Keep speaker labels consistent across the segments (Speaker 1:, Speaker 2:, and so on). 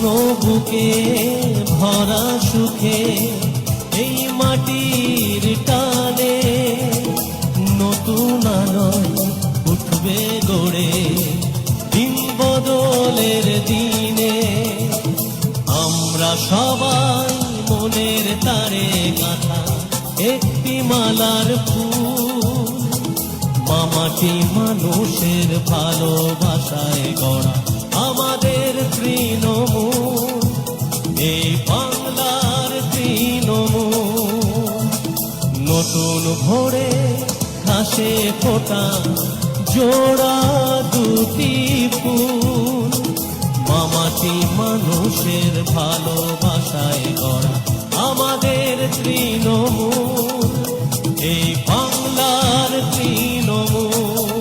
Speaker 1: ভাঙো বুকে ভরা সুখে এই মাটির টানে নতুন আলোয় উঠবে গড়ে দিন বদলের দিনে। আমরা সবাই মনের তারে গাঁথা একটি মালার ফুল, মামাটি মানুষের ভালোবাসায় গড়া আমাদের তৃণমূল, এই বাংলার তৃণমূল। নতুন ভোরে ঘাসে ফোটা জোড়া দুটি ফুল, মামাটি মানুষের ভালোবাসায় গড়া আমাদের তৃণমূল, এই বাংলার তৃণমূল,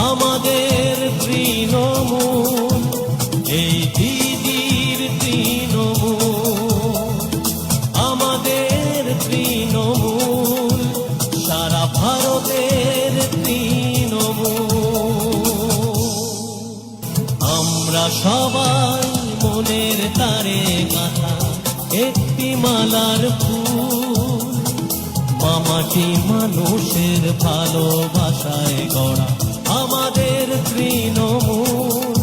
Speaker 1: আমাদের তৃণমূল, এই দিদির তৃণমূল, আমাদের তৃণমূল, সারা ভারতের তৃণমূল। আমরা সবাই মনের তারে গাঁথা একটি মালার ফুল, মামাটি মানুষের ভালোবাসায় গড়া আমাদের তৃণমূল,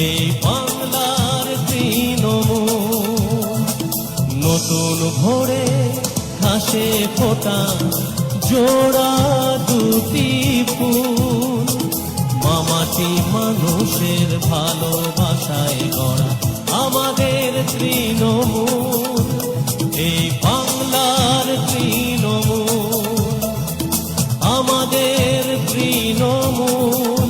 Speaker 1: এই বাংলার তৃণমূল। নতুন ভোরে ঘাসে ফোটা জোড়া দুটি ফুল, মামাটি মানুষের ভালোবাসায় গড়া আমাদের তৃণমূল, এই বাংলার তৃণমূল, আমাদের তৃণমূল,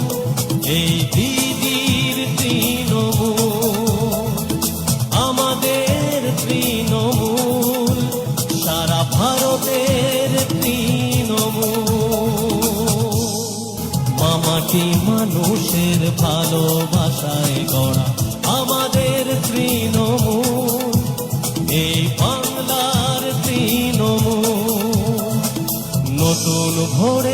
Speaker 1: এই দিদির তৃণমূল, আমাদের তৃণমূল, সারা ভারতের তৃণমূল। মামাটি মানুষের ভালোবাসায় গড়া আমাদের তৃণমূল, এই বাংলার তৃণমূল। নতুন ভোরে